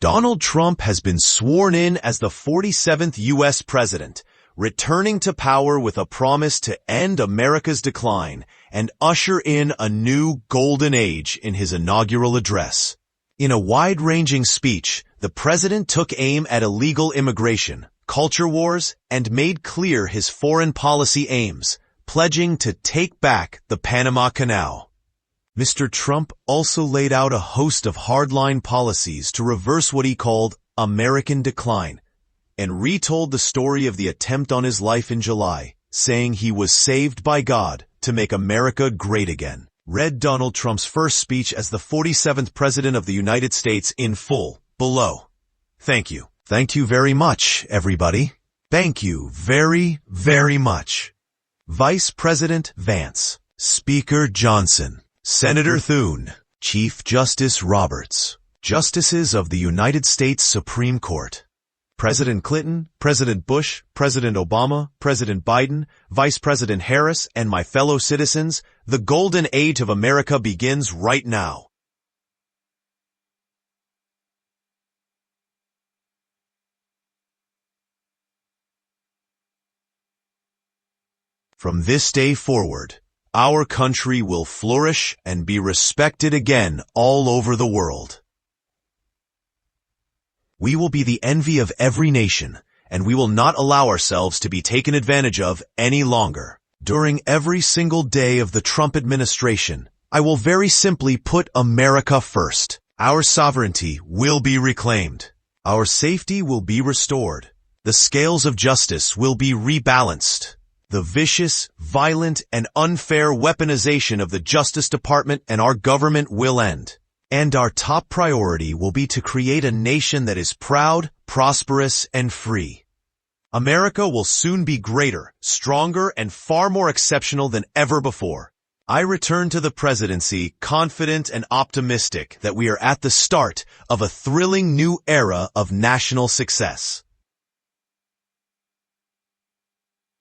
Donald Trump has been sworn in as the 47th U.S. president, returning to power with a promise to end America's decline and usher in a new golden age in his inaugural address. In a wide-ranging speech, the president took aim at illegal immigration, culture wars, and made clear his foreign policy aims, pledging to take back the Panama Canal. Mr. Trump also laid out a host of hardline policies to reverse what he called American decline, and retold the story of the attempt on his life in July, saying he was saved by God to make America great again. Read Donald Trump's first speech as the 47th President of the United States in full, below. Thank you. Thank you very much, everybody. Thank you very, very much. Vice President Vance, Speaker Johnson, Senator Thune, Chief Justice Roberts, Justices of the United States Supreme Court, President Clinton, President Bush, President Obama, President Biden, Vice President Harris, and my fellow citizens, the golden age of America begins right now. From this day forward, our country will flourish and be respected again all over the world. We will be the envy of every nation, and we will not allow ourselves to be taken advantage of any longer. During every single day of the Trump administration, I will very simply put America first. Our sovereignty will be reclaimed. Our safety will be restored. The scales of justice will be rebalanced. The vicious, violent, and unfair weaponization of the Justice Department and our government will end. And our top priority will be to create a nation that is proud, prosperous, and free. America will soon be greater, stronger, and far more exceptional than ever before. I return to the presidency confident and optimistic that we are at the start of a thrilling new era of national success.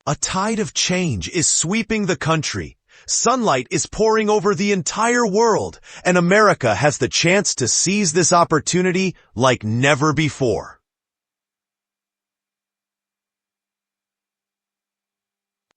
A tide of change is sweeping the country. Sunlight is pouring over the entire world, and America has the chance to seize this opportunity like never before.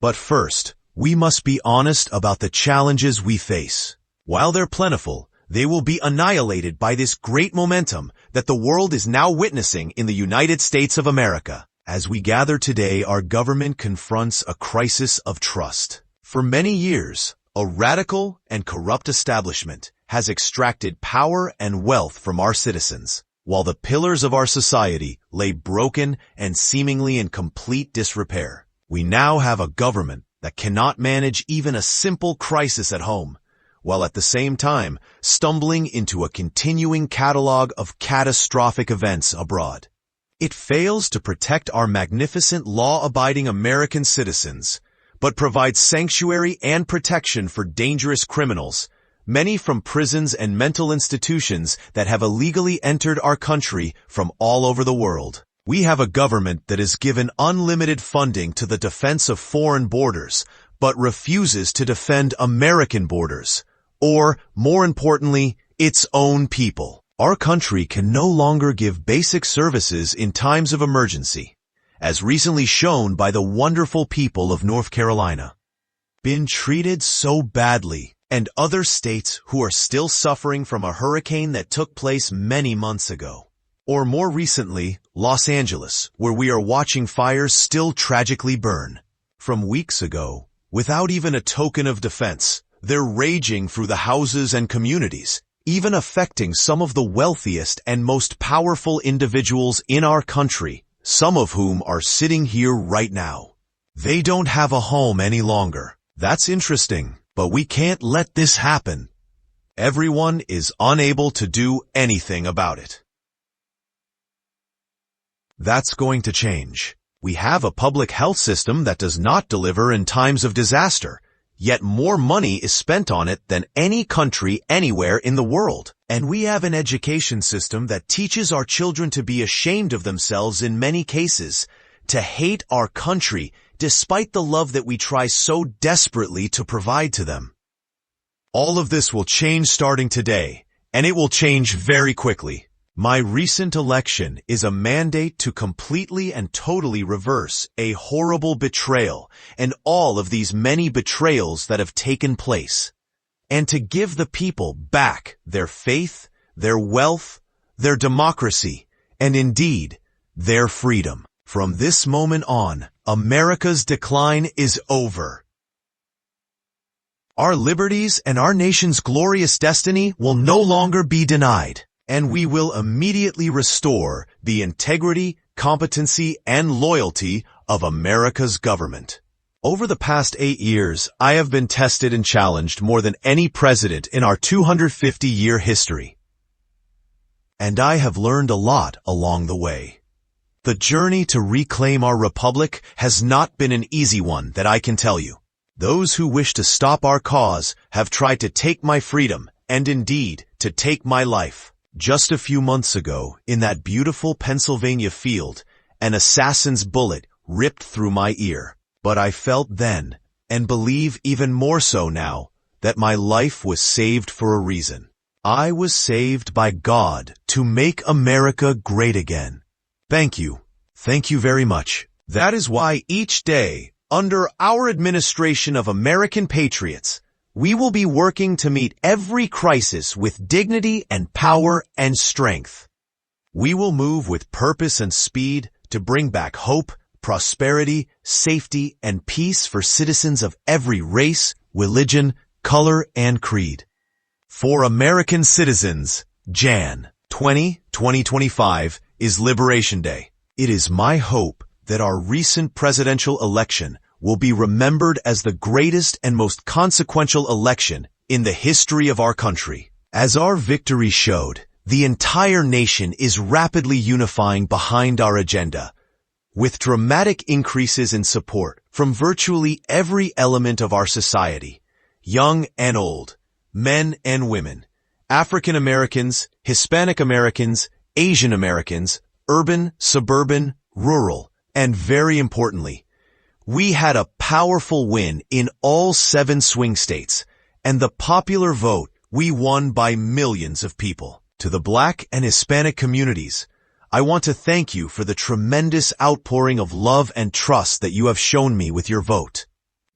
But first, we must be honest about the challenges we face. While they're plentiful, they will be annihilated by this great momentum that the world is now witnessing in the United States of America. As we gather today, our government confronts a crisis of trust. For many years, a radical and corrupt establishment has extracted power and wealth from our citizens, while the pillars of our society lay broken and seemingly in complete disrepair. We now have a government that cannot manage even a simple crisis at home, while at the same time stumbling into a continuing catalog of catastrophic events abroad. It fails to protect our magnificent law-abiding American citizens, but provides sanctuary and protection for dangerous criminals, many from prisons and mental institutions that have illegally entered our country from all over the world. We have a government that is given unlimited funding to the defense of foreign borders, but refuses to defend American borders, or, more importantly, its own people. Our country can no longer give basic services in times of emergency, as recently shown by the wonderful people of North Carolina. Been treated so badly, and other states who are still suffering from a hurricane that took place many months ago. Or more recently, Los Angeles, where we are watching fires still tragically burn. From weeks ago, without even a token of defense, they're raging through the houses and communities, even affecting some of the wealthiest and most powerful individuals in our country, some of whom are sitting here right now. They don't have a home any longer. That's interesting, but we can't let this happen. Everyone is unable to do anything about it. That's going to change. We have a public health system that does not deliver in times of disaster, yet more money is spent on it than any country anywhere in the world. And we have an education system that teaches our children to be ashamed of themselves in many cases, to hate our country despite the love that we try so desperately to provide to them. All of this will change starting today, and it will change very quickly. My recent election is a mandate to completely and totally reverse a horrible betrayal and all of these many betrayals that have taken place, and to give the people back their faith, their wealth, their democracy, and indeed, their freedom. From this moment on, America's decline is over. Our liberties and our nation's glorious destiny will no longer be denied, and we will immediately restore the integrity, competency, and loyalty of America's government. Over the past 8 years, I have been tested and challenged more than any president in our 250-year history. And I have learned a lot along the way. The journey to reclaim our republic has not been an easy one, that I can tell you. Those who wish to stop our cause have tried to take my freedom and indeed to take my life. Just a few months ago, in that beautiful Pennsylvania field, an assassin's bullet ripped through my ear. But I felt then, and believe even more so now, that my life was saved for a reason. I was saved by God to make America great again. Thank you. Thank you very much. That is why each day, under our administration of American patriots, we will be working to meet every crisis with dignity and power and strength. We will move with purpose and speed to bring back hope, prosperity, safety, and peace for citizens of every race, religion, color, and creed. For American citizens, Jan 20, 2025 is Liberation Day. It is my hope that our recent presidential election will be remembered as the greatest and most consequential election in the history of our country. As our victory showed, the entire nation is rapidly unifying behind our agenda, with dramatic increases in support from virtually every element of our society, young and old, men and women, African Americans, Hispanic Americans, Asian Americans, urban, suburban, rural, and very importantly, we had a powerful win in all 7 swing states, and the popular vote we won by millions of people. To the Black and Hispanic communities, I want to thank you for the tremendous outpouring of love and trust that you have shown me with your vote.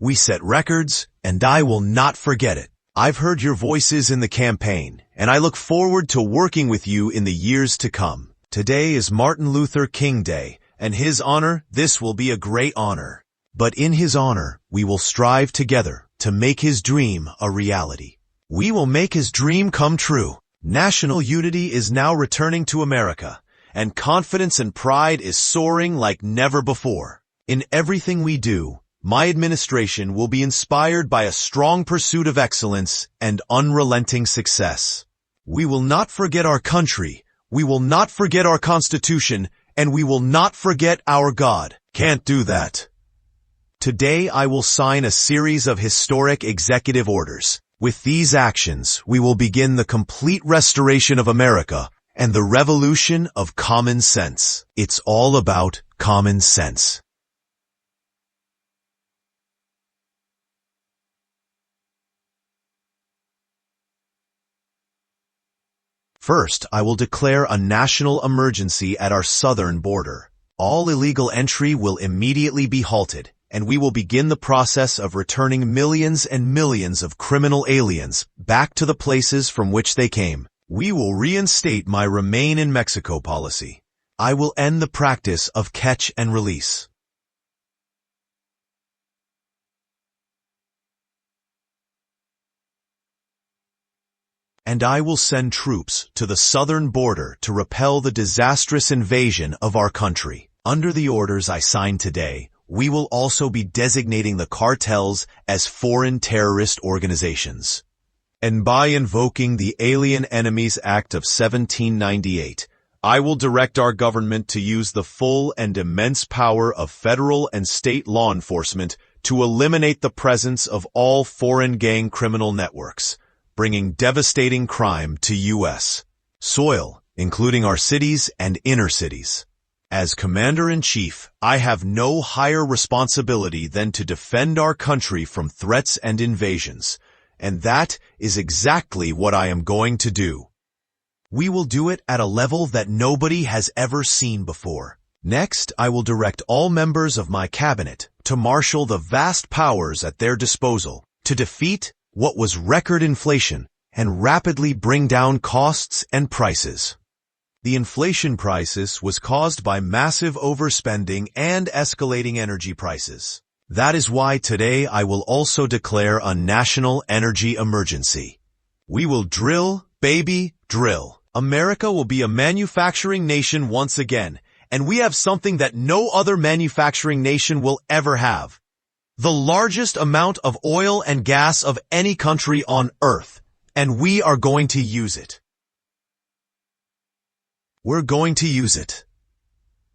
We set records, and I will not forget it. I've heard your voices in the campaign, and I look forward to working with you in the years to come. Today is Martin Luther King Day, and his honor, this will be a great honor. But in his honor, we will strive together to make his dream a reality. We will make his dream come true. National unity is now returning to America, and confidence and pride is soaring like never before. In everything we do, my administration will be inspired by a strong pursuit of excellence and unrelenting success. We will not forget our country, we will not forget our Constitution, and we will not forget our God. Can't do that. Today I will sign a series of historic executive orders. With these actions, we will begin the complete restoration of America and the revolution of common sense. It's all about common sense. First, I will declare a national emergency at our southern border. All illegal entry will immediately be halted, and we will begin the process of returning millions and millions of criminal aliens back to the places from which they came. We will reinstate my Remain in Mexico policy. I will end the practice of catch and release. And I will send troops to the southern border to repel the disastrous invasion of our country. Under the orders I signed today, we will also be designating the cartels as foreign terrorist organizations. And by invoking the Alien Enemies Act of 1798, I will direct our government to use the full and immense power of federal and state law enforcement to eliminate the presence of all foreign gang criminal networks, bringing devastating crime to U.S. soil, including our cities and inner cities. As Commander-in-Chief, I have no higher responsibility than to defend our country from threats and invasions, and that is exactly what I am going to do. We will do it at a level that nobody has ever seen before. Next, I will direct all members of my cabinet to marshal the vast powers at their disposal to defeat what was record inflation and rapidly bring down costs and prices. The inflation crisis was caused by massive overspending and escalating energy prices. That is why today I will also declare a national energy emergency. We will drill, baby, drill. America will be a manufacturing nation once again, and we have something that no other manufacturing nation will ever have. The largest amount of oil and gas of any country on Earth, and we are going to use it. We're going to use it.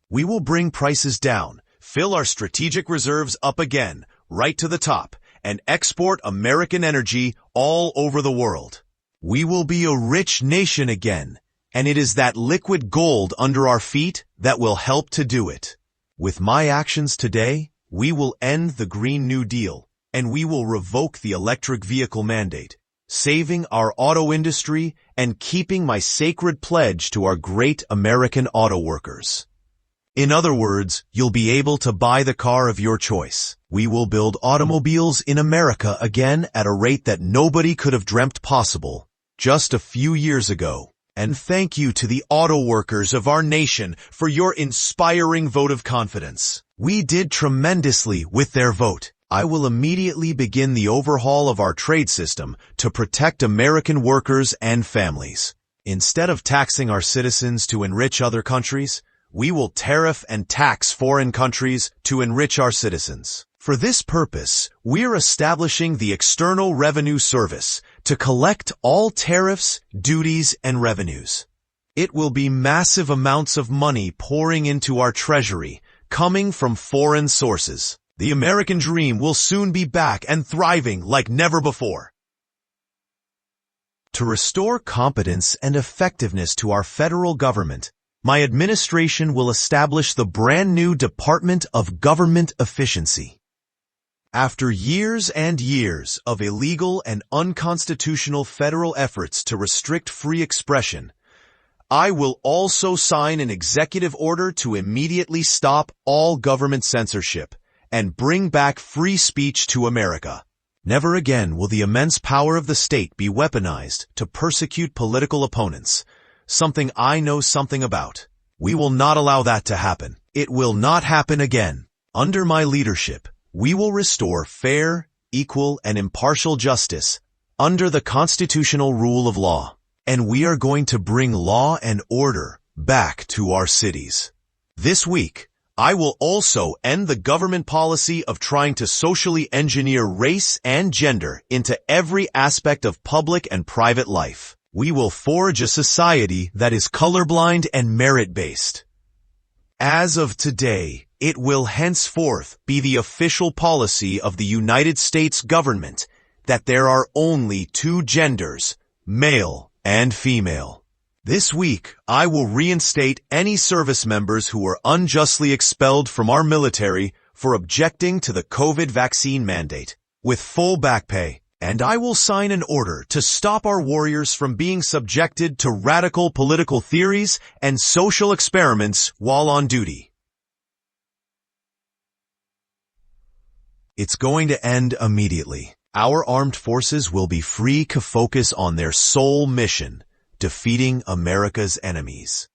We will bring prices down, fill our strategic reserves up again, right to the top, and export American energy all over the world. We will be a rich nation again, and it is that liquid gold under our feet that will help to do it. With my actions today, we will end the Green New Deal, and we will revoke the electric vehicle mandate, saving our auto industry and keeping my sacred pledge to our great American auto workers. In other words, you'll be able to buy the car of your choice. We will build automobiles in America again at a rate that nobody could have dreamt possible just a few years ago. And thank you to the auto workers of our nation for your inspiring vote of confidence. We did tremendously with their vote. I will immediately begin the overhaul of our trade system to protect American workers and families. Instead of taxing our citizens to enrich other countries, we will tariff and tax foreign countries to enrich our citizens. For this purpose, we're establishing the External Revenue Service to collect all tariffs, duties, and revenues. It will be massive amounts of money pouring into our treasury, coming from foreign sources. The American dream will soon be back and thriving like never before. To restore competence and effectiveness to our federal government, my administration will establish the brand new Department of Government Efficiency. After years and years of illegal and unconstitutional federal efforts to restrict free expression, I will also sign an executive order to immediately stop all government censorship and bring back free speech to America. Never again will the immense power of the state be weaponized to persecute political opponents, something I know something about. We will not allow that to happen. It will not happen again. Under my leadership, we will restore fair, equal, and impartial justice under the constitutional rule of law. And we are going to bring law and order back to our cities. This week, I will also end the government policy of trying to socially engineer race and gender into every aspect of public and private life. We will forge a society that is colorblind and merit-based. As of today, it will henceforth be the official policy of the United States government that there are only two genders, male and female. This week, I will reinstate any service members who were unjustly expelled from our military for objecting to the COVID vaccine mandate with full back pay, and I will sign an order to stop our warriors from being subjected to radical political theories and social experiments while on duty. It's going to end immediately. Our armed forces will be free to focus on their sole mission, defeating America's enemies.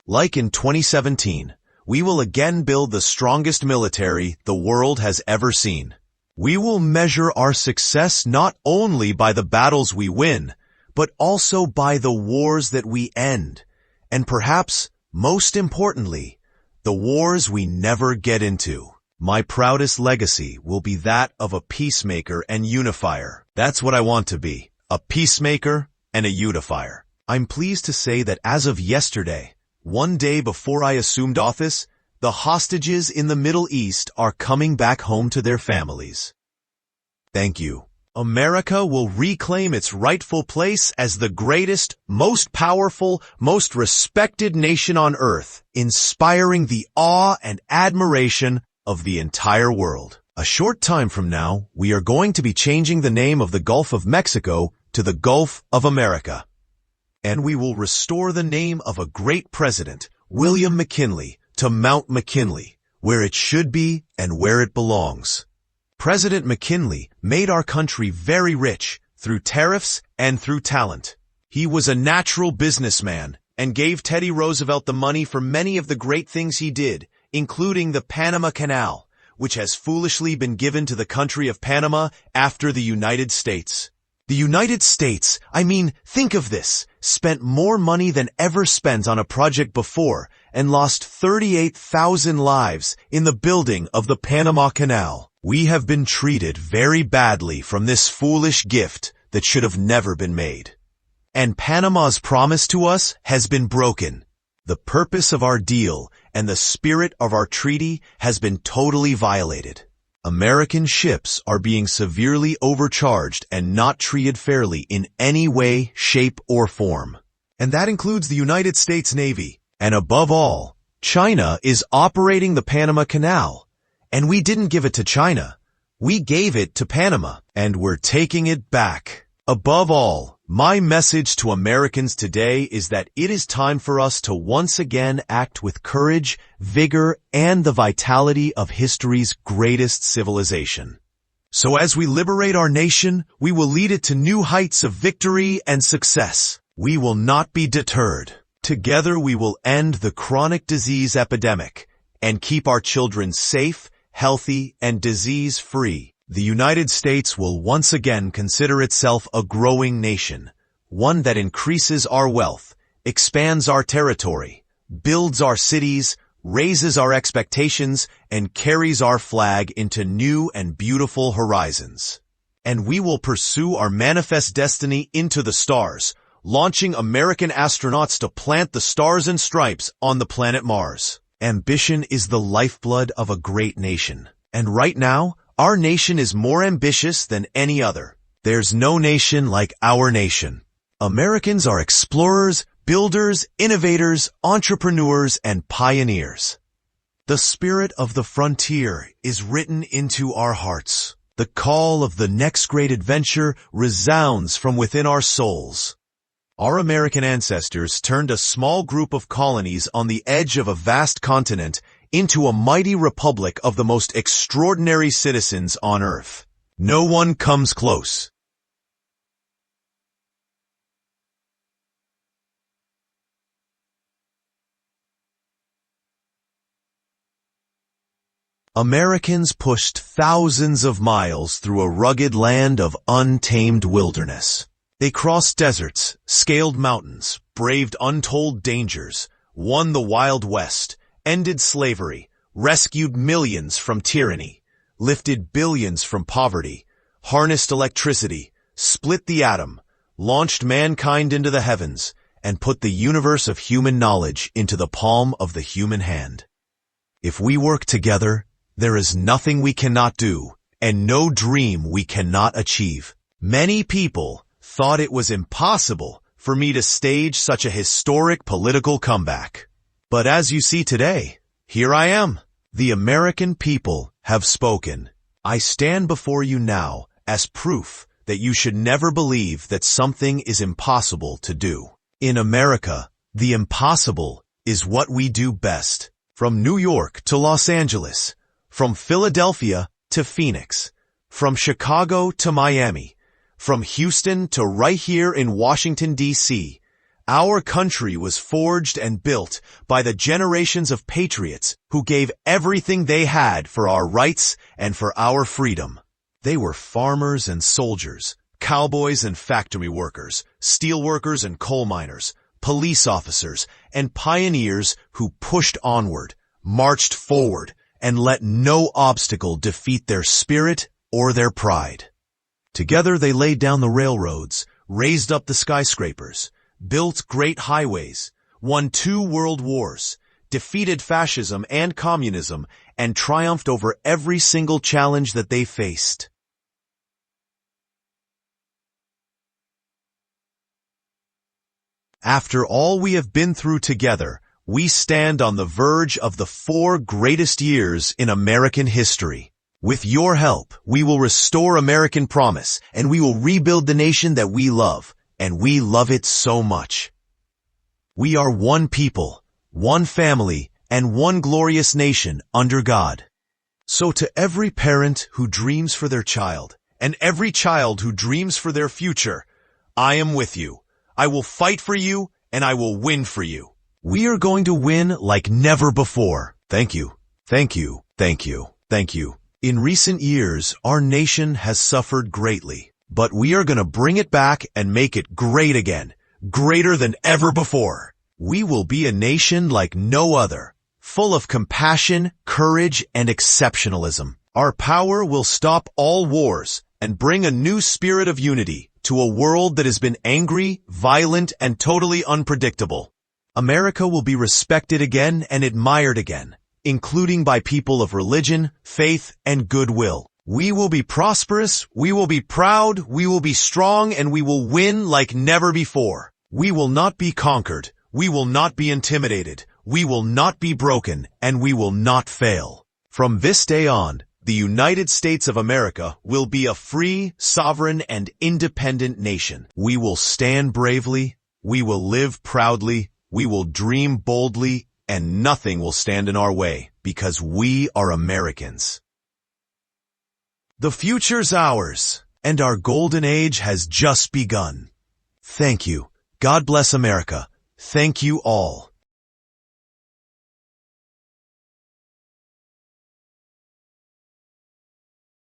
Like in 2017, we will again build the strongest military the world has ever seen. We will measure our success not only by the battles we win, but also by the wars that we end, and perhaps, most importantly, the wars we never get into. My proudest legacy will be that of a peacemaker and unifier. That's what I want to be, a peacemaker and a unifier. I'm pleased to say that as of yesterday, one day before I assumed office, the hostages in the Middle East are coming back home to their families. Thank you. America will reclaim its rightful place as the greatest, most powerful, most respected nation on earth, inspiring the awe and admiration of the entire world. A short time from now, we are going to be changing the name of the Gulf of Mexico to the Gulf of America. And we will restore the name of a great president, William McKinley, to Mount McKinley, where it should be and where it belongs. President McKinley made our country very rich through tariffs and through talent. He was a natural businessman and gave Teddy Roosevelt the money for many of the great things he did, including the Panama Canal, which has foolishly been given to the country of Panama after the United States. The United States, think of this, spent more money than ever spent on a project before and lost 38,000 lives in the building of the Panama Canal. We have been treated very badly from this foolish gift that should have never been made. And Panama's promise to us has been broken. The purpose of our deal and the spirit of our treaty has been totally violated. American ships are being severely overcharged and not treated fairly in any way, shape, or form. And that includes the United States Navy. And above all, China is operating the Panama Canal. And we didn't give it to China. We gave it to Panama, and we're taking it back. Above all, my message to Americans today is that it is time for us to once again act with courage, vigor, and the vitality of history's greatest civilization. So as we liberate our nation, we will lead it to new heights of victory and success. We will not be deterred. Together we will end the chronic disease epidemic and keep our children safe, healthy, and disease-free. The United States will once again consider itself a growing nation, one that increases our wealth, expands our territory, builds our cities, raises our expectations, and carries our flag into new and beautiful horizons. And we will pursue our manifest destiny into the stars, launching American astronauts to plant the stars and stripes on the planet Mars. Ambition is the lifeblood of a great nation. And right now, our nation is more ambitious than any other. There's no nation like our nation. Americans are explorers, builders, innovators, entrepreneurs, and pioneers. The spirit of the frontier is written into our hearts. The call of the next great adventure resounds from within our souls. Our American ancestors turned a small group of colonies on the edge of a vast continent into a mighty republic of the most extraordinary citizens on earth. No one comes close. Americans pushed thousands of miles through a rugged land of untamed wilderness. They crossed deserts, scaled mountains, braved untold dangers, won the Wild West, ended slavery, rescued millions from tyranny, lifted billions from poverty, harnessed electricity, split the atom, launched mankind into the heavens, and put the universe of human knowledge into the palm of the human hand. If we work together, there is nothing we cannot do, and no dream we cannot achieve. Many people thought it was impossible for me to stage such a historic political comeback. But as you see today, here I am. The American people have spoken. I stand before you now as proof that you should never believe that something is impossible to do. In America, the impossible is what we do best. From New York to Los Angeles, from Philadelphia to Phoenix, from Chicago to Miami, from Houston to right here in Washington, D.C., our country was forged and built by the generations of patriots who gave everything they had for our rights and for our freedom. They were farmers and soldiers, cowboys and factory workers, steelworkers and coal miners, police officers, and pioneers who pushed onward, marched forward, and let no obstacle defeat their spirit or their pride. Together they laid down the railroads, raised up the skyscrapers, built great highways, won 2 world wars, defeated fascism and communism, and triumphed over every single challenge that they faced. After all we have been through together, we stand on the verge of the 4 greatest years in American history. With your help, we will restore American promise, and we will rebuild the nation that we love, and we love it so much. We are one people, one family, and one glorious nation under God. So to every parent who dreams for their child, and every child who dreams for their future, I am with you. I will fight for you, and I will win for you. We are going to win like never before. Thank you. Thank you. Thank you. Thank you. In recent years, our nation has suffered greatly, but we are going to bring it back and make it great again, greater than ever before. We will be a nation like no other, full of compassion, courage, and exceptionalism. Our power will stop all wars and bring a new spirit of unity to a world that has been angry, violent, and totally unpredictable. America will be respected again and admired again, including by people of religion, faith, and goodwill. We will be prosperous, we will be proud, we will be strong, and we will win like never before. We will not be conquered, we will not be intimidated, we will not be broken, and we will not fail. From this day on, the United States of America will be a free, sovereign, and independent nation. We will stand bravely, we will live proudly, we will dream boldly, and nothing will stand in our way because we are Americans. The future's ours, and our golden age has just begun. Thank you. God bless America. Thank you all.